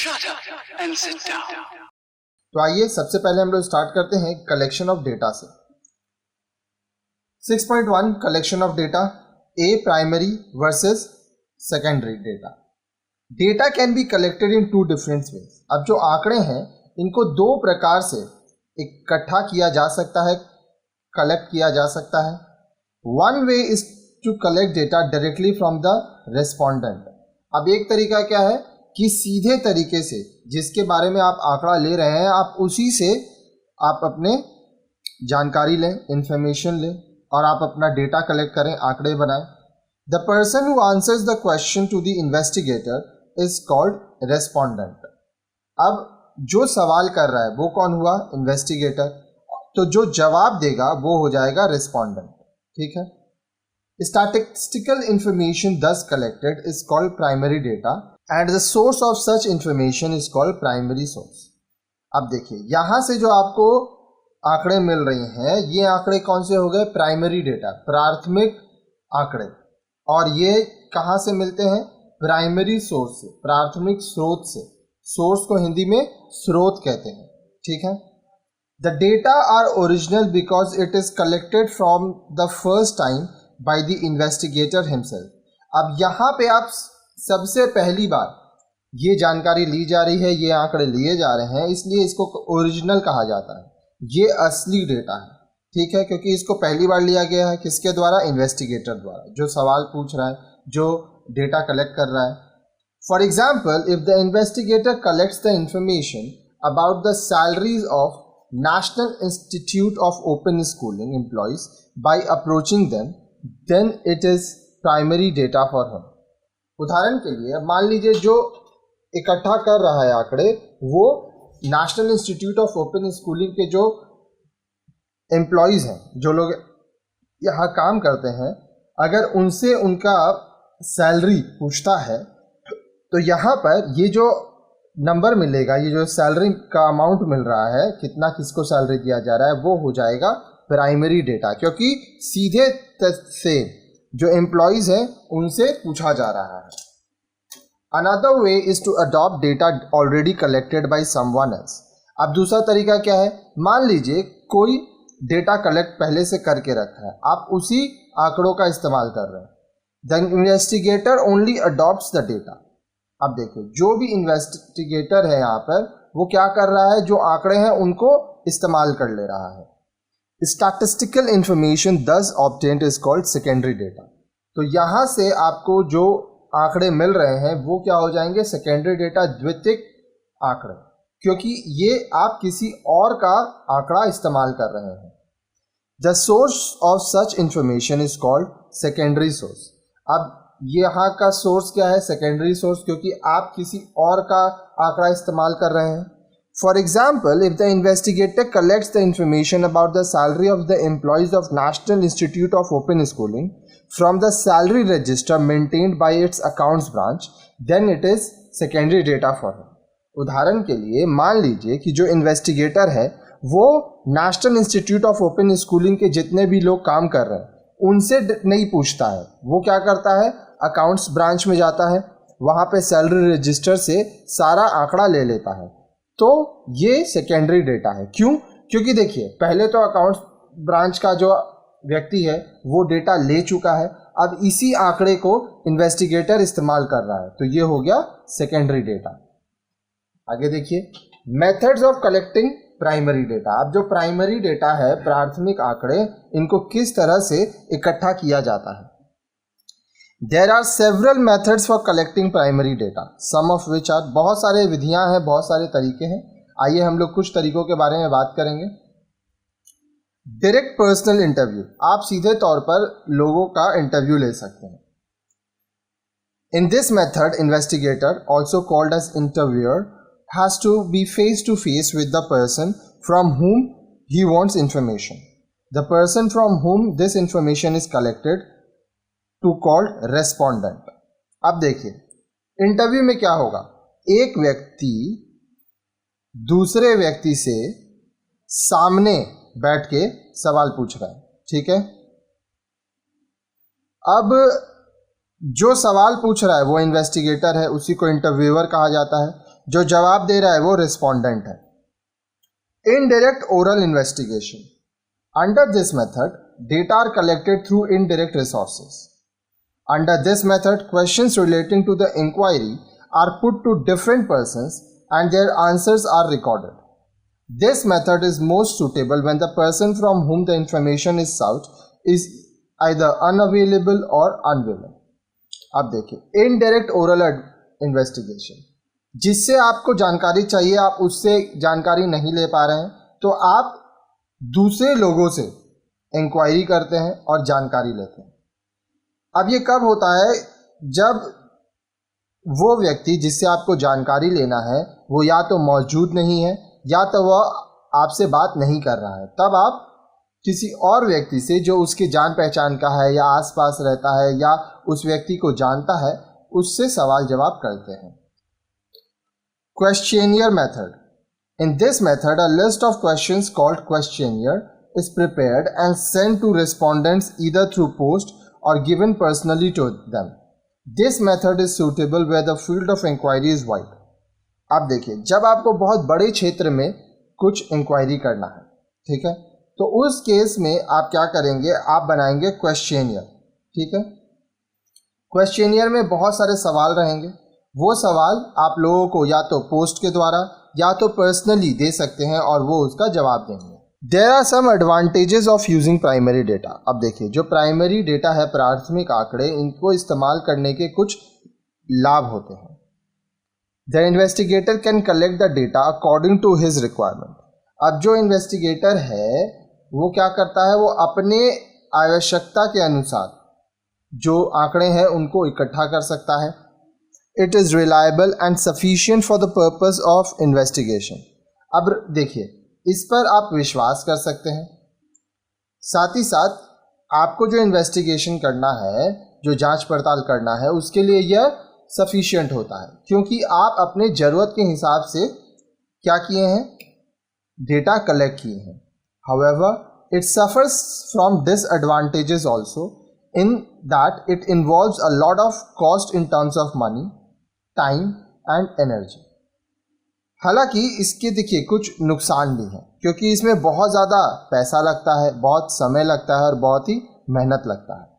Shut up and sit down. तो आइए सबसे पहले हम लोग स्टार्ट करते हैं कलेक्शन ऑफ डेटा से। 6.1 collection of data, A primary versus secondary data. Data can be collected in two different ways. अब जो आंकड़े हैं इनको दो प्रकार से इकट्ठा किया जा सकता है, कलेक्ट किया जा सकता है। One way is to collect data directly from the respondent. अब एक तरीका क्या है कि सीधे तरीके से जिसके बारे में आप आंकड़ा ले रहे हैं आप उसी से आप अपने जानकारी लें, इंफॉर्मेशन लें और आप अपना डेटा कलेक्ट करें, आंकड़े बनाएं। The person who answers the question to the investigator is called respondent. अब जो सवाल कर रहा है वो कौन हुआ? इन्वेस्टिगेटर। तो जो जवाब देगा वो हो जाएगा रेस्पोंडेंट। ठीक है। Statistical information thus collected is called primary data and the source of such information is called primary source। अब देखिए यहां से जो आपको आंकड़े मिल रही हैं ये आंकड़े कौन से हो गए? प्राइमरी डेटा, प्राथमिक आंकड़े। और ये कहां से मिलते हैं? प्राइमरी सोर्स से, प्राथमिक स्रोत से। सोर्स को हिंदी में स्रोत कहते हैं। ठीक है। The data are original because it is collected from the first time by the investigator himself. अब यहाँ पे आप सबसे पहली बार ये जानकारी ली जा रही है, ये आंकड़े लिए जा रहे हैं, इसलिए इसको ओरिजिनल कहा जाता है। ये असली डेटा है। ठीक है, क्योंकि इसको पहली बार लिया गया है किसके द्वारा? इन्वेस्टिगेटर द्वारा, जो सवाल पूछ रहा है, जो डेटा कलेक्ट कर रहा है। For example, if the investigator collects the information about the salaries of National Institute of Open Schooling employees by approaching them, then it is primary data for him। उदाहरण के लिए मान लीजिए जो इकट्ठा कर रहा है आंकड़े वो national Institute of Open schooling के जो एम्प्लॉयज़ हैं, जो लोग यहाँ काम करते हैं, अगर उनसे उनका सैलरी पूछता है तो यहाँ पर ये जो नंबर मिलेगा, ये जो सैलरी का अमाउंट मिल रहा है, कितना किसको सैलरी दिया जा रहा है, वो हो जाएगा प्राइमरी डेटा, क्योंकि सीधे से जो एम्प्लॉयज हैं उनसे पूछा जा रहा है। Another way is to adopt data already collected by someone else. अब दूसरा तरीका क्या है? मान लीजिए कोई डेटा कलेक्ट पहले से करके रखा है, आप उसी आंकड़ों का इस्तेमाल कर रहे हैं। The investigator only adopts the data. अब देखिए जो भी इन्वेस्टिगेटर है यहाँ पर वो क्या कर रहा है? जो आंकड़े हैं उनको इस्तेमाल कर ले रहा है। Statistical information thus obtained is called secondary data। तो यहाँ से आपको जो आंकड़े मिल रहे हैं वो क्या हो जाएंगे? सेकेंडरी डेटा, द्वितीयक आंकड़े, क्योंकि ये आप किसी और का आंकड़ा इस्तेमाल कर रहे हैं। The source of such information is called secondary source. अब यहाँ का सोर्स क्या है? सेकेंडरी सोर्स, क्योंकि आप किसी और का आंकड़ा इस्तेमाल कर रहे हैं। For example, if the investigator collects the information about the salary of the employees of National Institute of Open Schooling from the salary register maintained by its accounts branch, then it is secondary data for him। उदाहरण के लिए मान लीजिए कि जो investigator है वो national Institute of Open schooling के जितने भी लोग काम कर रहे हैं उनसे नहीं पूछता है। वो क्या करता है? अकाउंट्स ब्रांच में जाता है, वहाँ पे सैलरी रजिस्टर से सारा आंकड़ा ले लेता है। तो ये सेकेंडरी डेटा है। क्यों? क्योंकि देखिए पहले तो अकाउंट्स ब्रांच का जो व्यक्ति है वो डेटा ले चुका है, अब इसी आंकड़े को इन्वेस्टिगेटर इस्तेमाल कर रहा है, तो ये हो गया सेकेंडरी डेटा। आगे देखिए methods of collecting primary data. अब जो प्राइमरी डेटा है, प्राथमिक आंकड़े, इनको किस तरह से इकट्ठा किया जाता है? There are several methods for collecting primary data, some of which are, बहुत सारे विधियां हैं, बहुत सारे तरीके हैं। आइए हम लोग कुछ तरीकों के बारे में बात करेंगे। डायरेक्ट पर्सनल इंटरव्यू, आप सीधे तौर पर लोगों का इंटरव्यू ले सकते हैं। In this method investigator, also called as interviewer, has to be face to face with the person from whom he wants information. The person from whom this information is collected to called respondent. अब देखिए interview में क्या होगा? एक व्यक्ति दूसरे व्यक्ति से सामने बैठ के सवाल पूछ रहा है। ठीक है। अब जो सवाल पूछ रहा है वो इन्वेस्टिगेटर है, उसी को इंटरव्यूअर कहा जाता है। जो जवाब दे रहा है वो रिस्पोंडेंट है। Indirect oral investigation, under this method data are collected through indirect resources. Under this method, questions relating to the inquiry are put to different persons and their answers are recorded. This method is most suitable when the person from whom the information is sought is either unavailable or unwilling. अब देखिए indirect oral investigation, जिससे आपको जानकारी चाहिए आप उससे जानकारी नहीं ले पा रहे हैं तो आप दूसरे लोगों से इंक्वायरी करते हैं और जानकारी लेते हैं। अब ये कब होता है, जब वो व्यक्ति जिससे आपको जानकारी लेना है वो या तो मौजूद नहीं है या तो वह आपसे बात नहीं कर रहा है, तब आप किसी और व्यक्ति से जो उसके जान पहचान का है या आसपास रहता है या उस व्यक्ति को जानता है उससे सवाल जवाब करते हैं। Questionnaire method, in this method a list of questions called questionnaire is prepared and sent to respondents either through post or given personally to them. This method is suitable where the field of inquiry is wide. अब देखिए, जब आपको बहुत बड़े क्षेत्र में कुछ inquiry करना है, ठीक है, तो उस केस में आप क्या करेंगे, आप बनाएंगे क्वेश्चनियर। ठीक है, क्वेश्चनियर में बहुत सारे सवाल रहेंगे, वो सवाल आप लोगों को या तो पोस्ट के द्वारा या तो पर्सनली दे सकते हैं और वो उसका जवाब देंगे। There are some advantages of using primary data. अब देखिए, जो प्राइमरी डेटा है, प्राथमिक आंकड़े, इनको इस्तेमाल करने के कुछ लाभ होते हैं। The investigator can collect the data according to his requirement. अब जो इन्वेस्टिगेटर है वो क्या करता है, वो अपने आवश्यकता के अनुसार जो आंकड़े हैं उनको इकट्ठा कर सकता है। It is reliable and sufficient for the purpose of investigation. अब देखिए, इस पर आप विश्वास कर सकते हैं। साथ ही साथ आपको जो इन्वेस्टिगेशन करना है, जो जांच पड़ताल करना है, उसके लिए यह सफिशिएंट होता है क्योंकि आप अपने ज़रूरत के हिसाब से क्या किए हैं, डेटा कलेक्ट किए हैं। However it suffers from disadvantages also in that it involves a lot of cost in terms of money, time and energy. हालांकि इसके देखिए कुछ नुकसान भी हैं क्योंकि इसमें बहुत ज़्यादा पैसा लगता है, बहुत समय लगता है और बहुत ही मेहनत लगता है।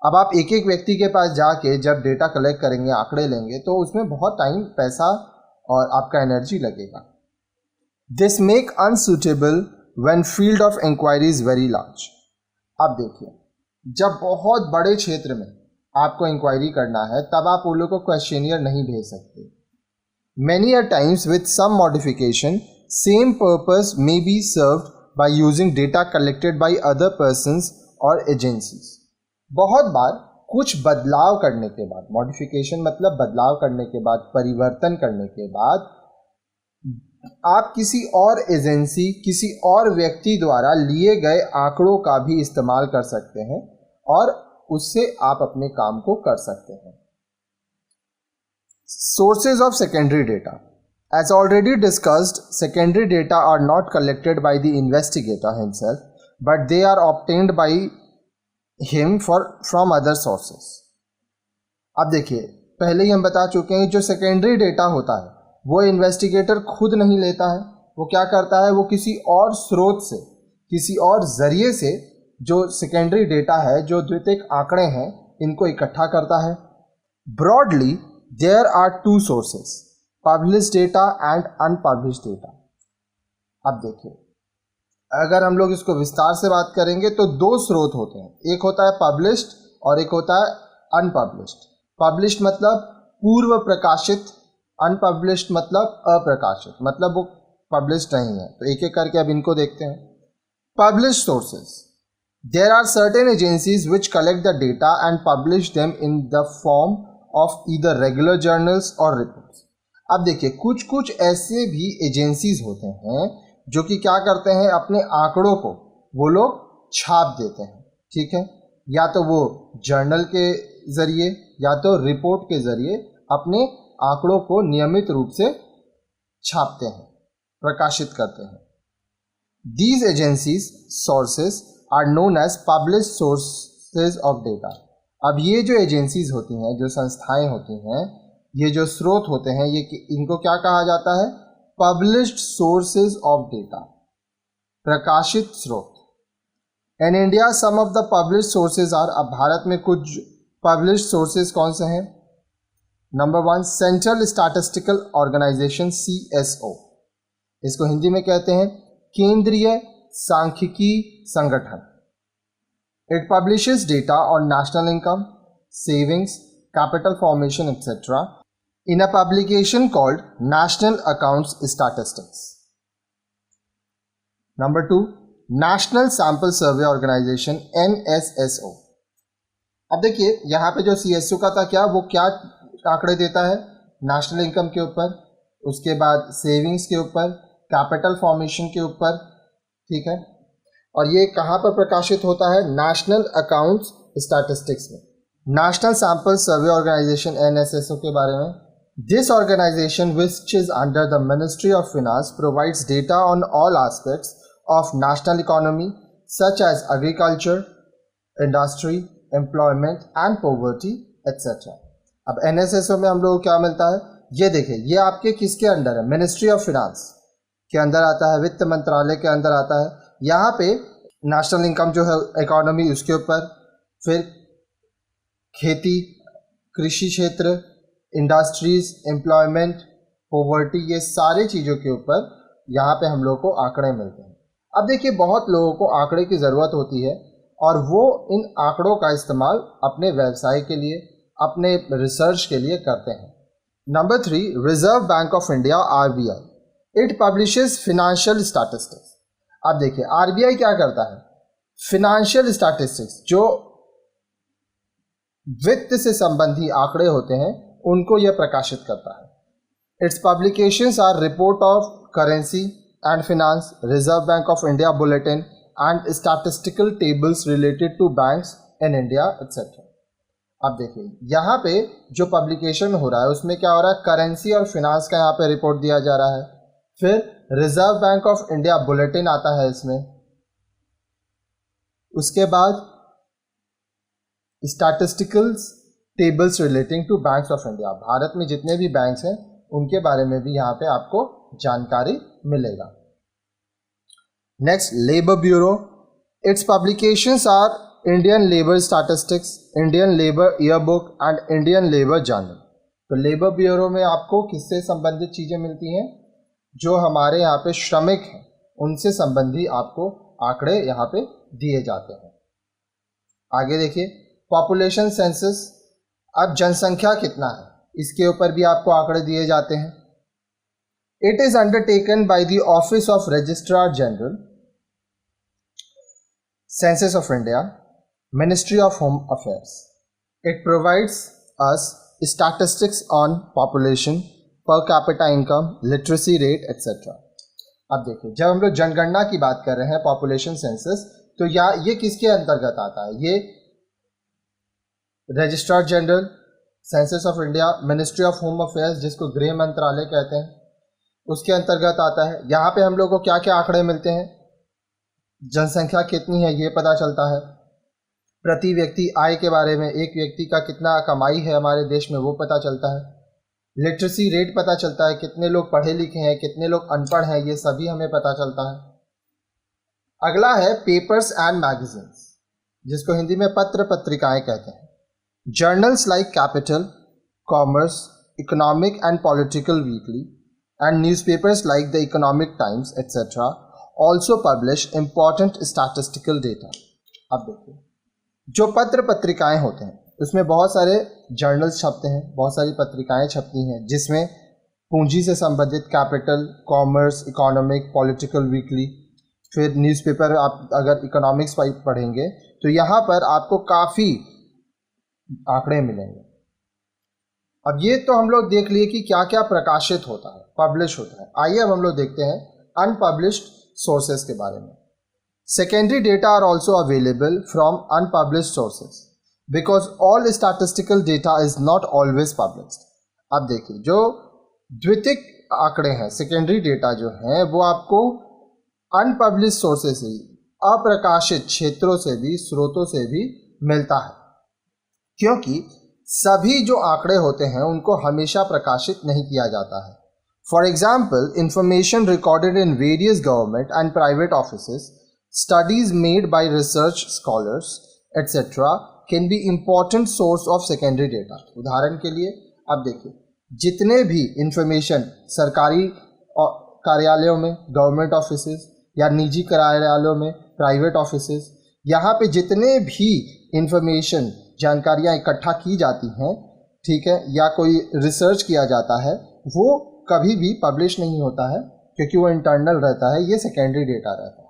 अब आप एक एक व्यक्ति के पास जाके जब डेटा कलेक्ट करेंगे, आंकड़े लेंगे, तो उसमें बहुत टाइम, पैसा और आपका एनर्जी लगेगा। This make unsuitable when field of inquiry is very large. अब देखिए, जब बहुत बड़े क्षेत्र में आपको इंक्वायरी करना है तब आप उन लोगों को क्वेश्चनियर नहीं भेज सकते। Many a times with some modification, same purpose may be served by using data collected by other persons or agencies. बहुत बार कुछ बदलाव करने के बाद, मॉडिफिकेशन मतलब बदलाव करने के बाद, परिवर्तन करने के बाद, आप किसी और एजेंसी, किसी और व्यक्ति द्वारा लिए गए आंकड़ों का भी इस्तेमाल कर सकते हैं और उससे आप अपने काम को कर सकते हैं। Sources of secondary data. As already discussed, secondary data are not collected by the investigator himself, but they are obtained by him from other sources. अब देखिए, पहले ही हम बता चुके हैं जो सेकेंडरी डेटा होता है वो इन्वेस्टिगेटर खुद नहीं लेता है। वो क्या करता है, वो किसी और स्रोत से, किसी और जरिए से जो सेकेंडरी डेटा है, जो द्वितीयक आंकड़े हैं, इनको इकट्ठा करता है। Broadly there are two sources, published data and unpublished data. अब देखिए, अगर हम लोग इसको विस्तार से बात करेंगे तो दो स्रोत होते हैं, एक होता है पब्लिश्ड और एक होता है अनपब्लिश्ड। पब्लिश्ड मतलब पूर्व प्रकाशित, अनपब्लिश्ड मतलब अप्रकाशित, मतलब वो पब्लिश्ड नहीं है। तो एक एक करके अब इनको देखते हैं। Published sources, there are certain agencies which collect the data and publish them in the form of either regular journals और रिपोर्ट्स। अब देखिए, कुछ कुछ ऐसे भी एजेंसीज होते हैं जो कि क्या करते हैं, अपने आंकड़ों को वो लोग छाप देते हैं। ठीक है, या तो वो जर्नल के जरिए या तो रिपोर्ट के जरिए अपने आंकड़ों को नियमित रूप से छापते हैं, प्रकाशित करते हैं। These agencies sources are known as published sources of data. अब ये जो एजेंसीज होती हैं, जो संस्थाएं होती हैं, ये जो स्रोत होते हैं ये इनको क्या कहा जाता है? पब्लिश्ड सोर्सेज ऑफ डेटा, प्रकाशित स्रोत। In India some of the published sources are, अब भारत में कुछ पब्लिश्ड सोर्सेज कौन से हैं? Number 1 Central Statistical Organisation CSO, इसको हिंदी में कहते हैं केंद्रीय सांख्यिकी संगठन। It publishes data on national income, savings, capital formation etcetera in a publication called National Accounts Statistics. Number 2 National Sample Survey Organisation NSSO। अब देखिए यहाँ पे जो CSO का था वो क्या आंकड़े देता है? नेशनल इनकम के ऊपर, उसके बाद सेविंग्स के ऊपर, कैपिटल फॉर्मेशन के ऊपर, ठीक है। और ये कहाँ पर प्रकाशित होता है? नेशनल अकाउंट्स स्टैटिस्टिक्स में। National Sample Survey Organisation NSSO के बारे में, this organisation which is under the Ministry of Finance provides data on all aspects of national economy such as agriculture, industry, employment and poverty etcetera. अब NSSO में हम लोग को क्या मिलता है? ये देखिए, ये आपके किसके अंडर है? मिनिस्ट्री ऑफ फिनांस के अंदर आता है, वित्त मंत्रालय के अंदर आता है। यहाँ पे नेशनल इनकम जो है इकोनॉमी उसके ऊपर, फिर खेती, कृषि क्षेत्र, इंडस्ट्रीज, एम्प्लॉयमेंट, पॉवर्टी, ये सारी चीज़ों के ऊपर यहाँ पे हम लोग को आंकड़े मिलते हैं। अब देखिए बहुत लोगों को आंकड़े की ज़रूरत होती है और वो इन आंकड़ों का इस्तेमाल अपने व्यवसाय के लिए, अपने रिसर्च के लिए करते हैं। Number 3 reserve Bank of India RBI, it publishes financial statistics. अब देखिए RBI क्या करता है? फिनेंशियल स्टैटिस्टिक्स, जो वित्त से संबंधी आंकड़े होते हैं उनको यह प्रकाशित करता है। Its publications are report of currency and finance, Reserve Bank of India bulletin and statistical tables related to banks in India etcetera. अब देखिए यहाँ पे जो पब्लिकेशन हो रहा है उसमें क्या हो रहा है? करेंसी और फिनांस का यहाँ पे रिपोर्ट दिया जा रहा है। फिर Reserve Bank of India bulletin आता है इसमें, उसके बाद statistical tables relating to banks of India, भारत में जितने भी बैंक्स हैं उनके बारे में भी यहाँ पे आपको जानकारी मिलेगा। Next labour bureau, its publications are Indian labour statistics, Indian labour yearbook and Indian labour journal. तो लेबर ब्यूरो में आपको किससे संबंधित चीज़ें मिलती हैं? जो हमारे यहाँ पे श्रमिक हैं उनसे संबंधी आपको आंकड़े यहाँ पे दिए जाते हैं। आगे देखिए पॉपुलेशन सेंसस, अब जनसंख्या कितना है इसके ऊपर भी आपको आंकड़े दिए जाते हैं। It is undertaken by the office of registrar general, census of India, ministry of home affairs. It provides us statistics on population, per capita income, literacy rate etcetera. अब देखिए जब हम लोग जनगणना की बात कर रहे हैं, पॉपुलेशन सेंसस, तो ये किसके अंतर्गत आता है? ये registrar general, census of India, ministry of home affairs जिसको गृह मंत्रालय कहते हैं, उसके अंतर्गत आता है। यहाँ पे हम लोग को क्या क्या आंकड़े मिलते हैं? जनसंख्या कितनी है ये पता चलता है, प्रति व्यक्ति आय के बारे में, एक व्यक्ति का कितना कमाई है हमारे देश में वो पता चलता है, लिटरेसी रेट पता चलता है, कितने लोग पढ़े लिखे हैं, कितने लोग अनपढ़ हैं, ये सभी हमें पता चलता है। अगला है पेपर्स एंड मैगजीन्स, जिसको हिंदी में पत्र पत्रिकाएं कहते हैं। Journals like capital, commerce, economic and political weekly and newspapers like the economic times etcetera also publish important statistical data. अब देखिए जो पत्र पत्रिकाएं होते हैं उसमें बहुत सारे जर्नल्स छपते हैं, बहुत सारी पत्रिकाएं छपती हैं जिसमें पूंजी से संबंधित capital, commerce, economic, political weekly, फिर न्यूज़पेपर। आप अगर इकोनॉमिक्स पढ़ेंगे तो यहाँ पर आपको काफ़ी आंकड़े मिलेंगे। अब ये तो हम लोग देख लिए कि क्या क्या प्रकाशित होता है, पब्लिश होता है। आइए अब हम लोग देखते हैं अनपब्लिश्ड सोर्सेज के बारे में। Secondary data are also available from unpublished sources because all statistical data is not always published. अब देखिए जो द्वितीयक आंकड़े हैं, सेकेंडरी डेटा जो हैं, वो आपको अनपब्लिश्ड सोर्सेज से, अप्रकाशित क्षेत्रों से भी, स्रोतों से भी मिलता है, क्योंकि सभी जो आंकड़े होते हैं उनको हमेशा प्रकाशित नहीं किया जाता है. For example, information recorded in various government and private offices, studies made by research scholars etcetera can be important source of secondary data. उदाहरण के लिए अब देखिए, जितने भी इंफॉर्मेशन सरकारी कार्यालयों में, गवर्नमेंट ऑफिसेस, या निजी कार्यालयों में, प्राइवेट ऑफिसेस, यहाँ पे जितने भी इंफॉर्मेशन जानकारियाँ इकट्ठा की जाती हैं, ठीक है, या कोई रिसर्च किया जाता है, वो कभी भी पब्लिश नहीं होता है क्योंकि वो इंटरनल रहता है, ये सेकेंडरी डेटा रहता है.